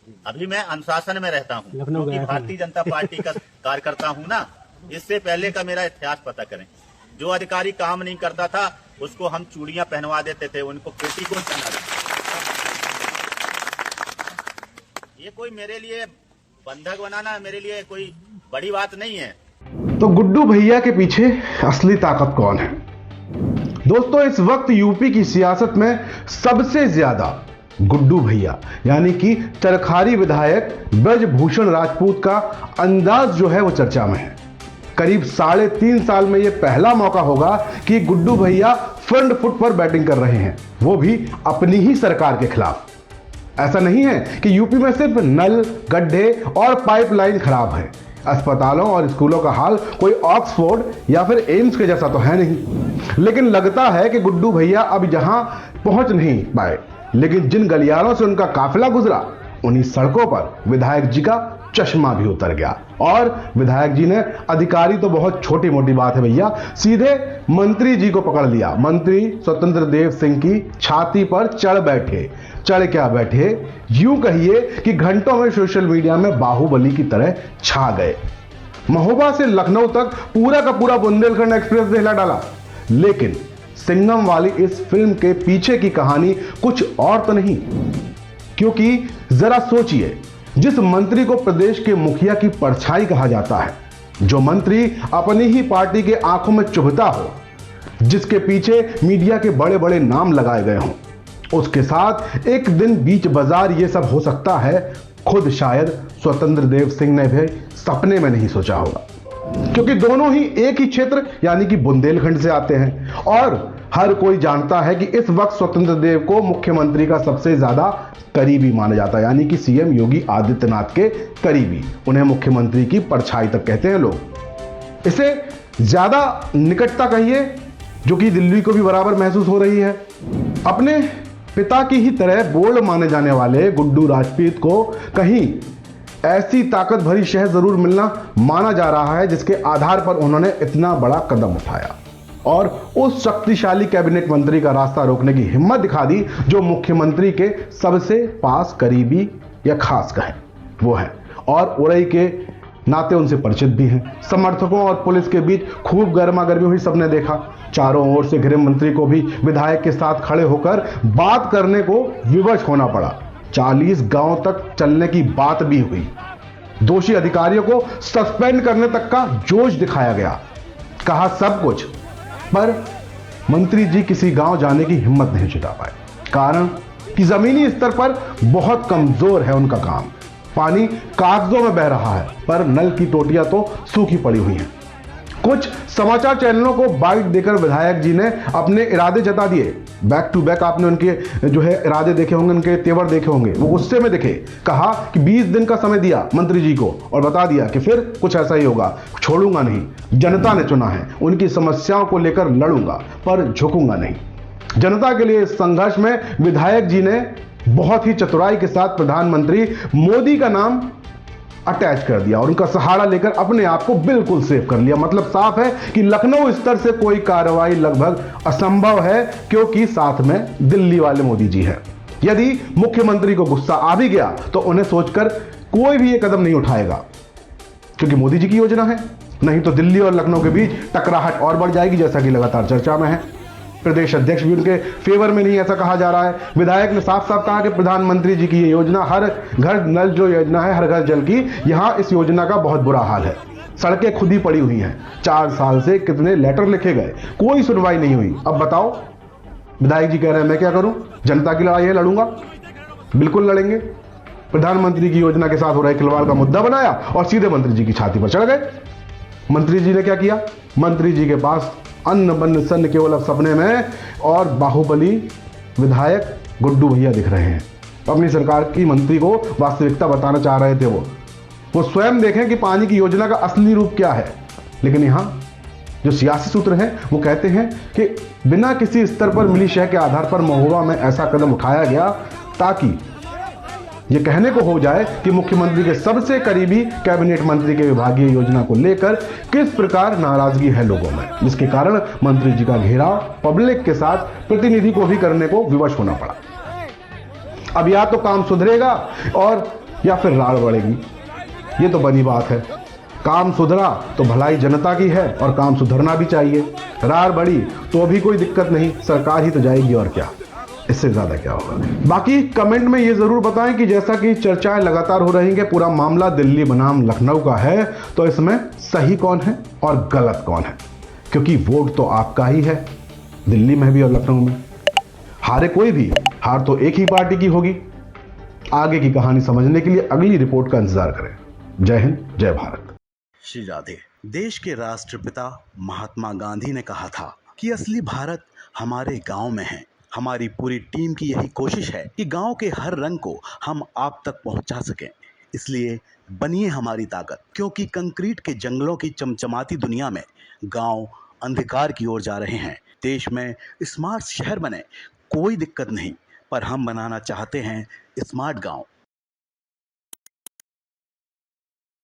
अभी मैं अनुशासन में रहता हूँ क्योंकि भारतीय जनता पार्टी का कार्यकर्ता हूँ ना। इससे पहले का मेरा इतिहास पता करें। जो अधिकारी काम नहीं करता था उसको हम चूड़ियां पहनवा देते थे, उनको पेटीकोट पहना देते। ये कोई मेरे लिए बंधक बनाना मेरे लिए कोई बड़ी बात नहीं है। तो गुड्डू भैया के पीछे असली ताकत कौन है? दोस्तों, इस वक्त यूपी की सियासत में सबसे ज्यादा गुड्डू भैया यानी कि चरखारी विधायक ब्रजभूषण राजपूत का अंदाज जो है वो चर्चा में है। करीब 3.5 साल में ये पहला मौका होगा कि गुड्डू भैया फ्रंट फुट पर बैटिंग कर रहे हैं, वो भी अपनी ही सरकार के खिलाफ। ऐसा नहीं है कि यूपी में सिर्फ नल, गड्ढे और पाइपलाइन खराब है। अस्पतालों और स्कूलों का हाल कोई ऑक्सफोर्ड या फिर एम्स के जैसा तो है नहीं। लेकिन लगता है कि गुड्डू भैया अब जहां पहुंच नहीं पाए, लेकिन जिन गलियारों से उनका काफिला गुजरा उन्हीं सड़कों पर विधायक जी का चश्मा भी उतर गया। और विधायक जी ने अधिकारी तो बहुत छोटी मोटी बात है भैया, सीधे मंत्री जी को पकड़ लिया। मंत्री स्वतंत्र देव सिंह की छाती पर चढ़ बैठे। चढ़ क्या बैठे, यूं कहिए कि घंटों में सोशल मीडिया में बाहुबली की तरह छा गए। महोबा से लखनऊ तक पूरा का पूरा बुंदेलखंड एक्सप्रेस हिला डाला। लेकिन सिंघम वाली इस फिल्म के पीछे की कहानी कुछ और तो नहीं। क्योंकि जरा सोचिए, जिस मंत्री को प्रदेश के मुखिया की परछाई कहा जाता है, जो मंत्री अपनी ही पार्टी के आंखों में चुभता हो, जिसके पीछे मीडिया के बड़े बड़े नाम लगाए गए हों, उसके साथ एक दिन बीच बाजार ये सब हो सकता है, खुद शायद स्वतंत्र देव सिंह ने भी सपने में नहीं सोचा होगा। क्योंकि दोनों ही एक ही क्षेत्र यानी कि बुंदेलखंड से आते हैं और हर कोई जानता है कि इस वक्त स्वतंत्र देव को मुख्यमंत्री का सबसे ज्यादा करीबी माना जाता है, यानी कि सीएम योगी आदित्यनाथ के करीबी। उन्हें मुख्यमंत्री की परछाई तक कहते हैं लोग। इसे ज्यादा निकटता कहिए जो कि दिल्ली को भी बराबर महसूस हो रही है। अपने पिता की ही तरह बोल्ड माने जाने वाले गुड्डू राजपूत को कहीं ऐसी ताकत भरी शह जरूर मिलना माना जा रहा है जिसके आधार पर उन्होंने इतना बड़ा कदम उठाया और उस शक्तिशाली कैबिनेट मंत्री का रास्ता रोकने की हिम्मत दिखा दी जो मुख्यमंत्री के सबसे पास करीबी या खास कहें वो है, और उड़ई के नाते उनसे परिचित भी हैं। समर्थकों और पुलिस के बीच खूब गर्मा गर्मी हुई, सबने देखा। चारों ओर से गृह मंत्री को भी विधायक के साथ खड़े होकर बात करने को विवश होना पड़ा। 40 गांव तक चलने की बात भी हुई। दोषी अधिकारियों को सस्पेंड करने तक का जोश दिखाया गया। कहा सब कुछ, पर मंत्री जी किसी गांव जाने की हिम्मत नहीं जुटा पाए। कारण कि जमीनी स्तर पर बहुत कमजोर है उनका काम। पानी कागजों में बह रहा है पर नल की टोटियां तो सूखी पड़ी हुई हैं। कुछ समाचार चैनलों को बाइट देकर विधायक जी ने अपने इरादे जता दिए। बैक टू बैक आपने उनके जो है इरादे देखे होंगे, उनके तेवर देखे होंगे। वो गुस्से में दिखे। कहा कि 20 दिन का समय दिया मंत्री जी को और बता दिया कि फिर कुछ ऐसा ही होगा, छोड़ूंगा नहीं। जनता ने चुना है, उनकी समस्याओं को लेकर लड़ूंगा पर झुकूंगा नहीं। जनता के लिए इस संघर्ष में विधायक जी ने बहुत ही चतुराई के साथ प्रधानमंत्री मोदी का नाम अटैच कर दिया और उनका सहारा लेकर अपने आप को बिल्कुल सेव कर लिया। मतलब साफ है कि लखनऊ स्तर से कोई कार्रवाई लगभग असंभव है क्योंकि साथ में दिल्ली वाले मोदी जी हैं। यदि मुख्यमंत्री को गुस्सा आ भी गया तो उन्हें सोचकर कोई भी ये कदम नहीं उठाएगा क्योंकि मोदी जी की योजना है। नहीं तो दिल्ली और लखनऊ के बीच टकराहट और बढ़ जाएगी, जैसा कि लगातार चर्चा में है। प्रदेश अध्यक्ष भी उनके फेवर में नहीं, ऐसा कहा जा रहा है। विधायक ने साफ साफ कहा कि प्रधानमंत्री जी की ये योजना, हर घर नल जो योजना है, हर घर जल की, यहां इस योजना का बहुत बुरा हाल है। सड़कें खुद ही पड़ी हुई हैं। 4 साल से कितने लेटर लिखे गए, कोई सुनवाई नहीं हुई। अब बताओ, विधायक जी कह रहे हैं मैं क्या करूं, जनता की लड़ाई है, लड़ूंगा। बिल्कुल लड़ेंगे। प्रधानमंत्री की योजना के साथ हो रहे खिलवाड़ का मुद्दा बनाया और सीधे मंत्री जी की छाती पर चढ़ गए। मंत्री जी ने क्या किया? मंत्री जी के पास अन्न बन्न सन्न केवल अब सपने में और बाहुबली विधायक गुड्डू भैया दिख रहे हैं। अपनी सरकार की मंत्री को वास्तविकता बताना चाह रहे थे वो स्वयं देखें कि पानी की योजना का असली रूप क्या है। लेकिन यहां जो सियासी सूत्र हैं वो कहते हैं कि बिना किसी स्तर पर मिली शह के आधार पर महोबा में ऐसा कदम उठाया गया ताकि ये कहने को हो जाए कि मुख्यमंत्री के सबसे करीबी कैबिनेट मंत्री के विभागीय योजना को लेकर किस प्रकार नाराजगी है लोगों में, जिसके कारण मंत्री जी का घेराव पब्लिक के साथ प्रतिनिधि को भी करने को विवश होना पड़ा। अब या तो काम सुधरेगा और या फिर रार बढ़ेगी? ये तो बनी बात है। काम सुधरा तो भलाई जनता की है और काम सुधरना भी चाहिए। रार बढ़ी तो भी कोई दिक्कत नहीं, सरकार ही तो जाएगी और क्या, इससे ज्यादा क्या होगा। बाकी कमेंट में ये जरूर बताएं कि जैसा कि चर्चाएं लगातार हो रही हैं, पूरा मामला दिल्ली बनाम लखनऊ का है, तो इसमें सही कौन है और गलत कौन है, क्योंकि वोट तो आपका ही है, दिल्ली में भी और लखनऊ में। हारे कोई भी, हार तो एक ही पार्टी की होगी। आगे की कहानी समझने के लिए अगली रिपोर्ट का इंतजार करें। जय हिंद, जय भारत। श्री राधे। देश के राष्ट्रपिता महात्मा गांधी ने कहा था कि असली भारत हमारे गांव में है। हमारी पूरी टीम की यही कोशिश है कि गांव के हर रंग को हम आप तक पहुंचा सकें। इसलिए बनिए हमारी ताकत, क्योंकि कंक्रीट के जंगलों की चमचमाती दुनिया में गांव अंधकार की ओर जा रहे हैं। देश में स्मार्ट शहर बने, कोई दिक्कत नहीं, पर हम बनाना चाहते हैं स्मार्ट गांव।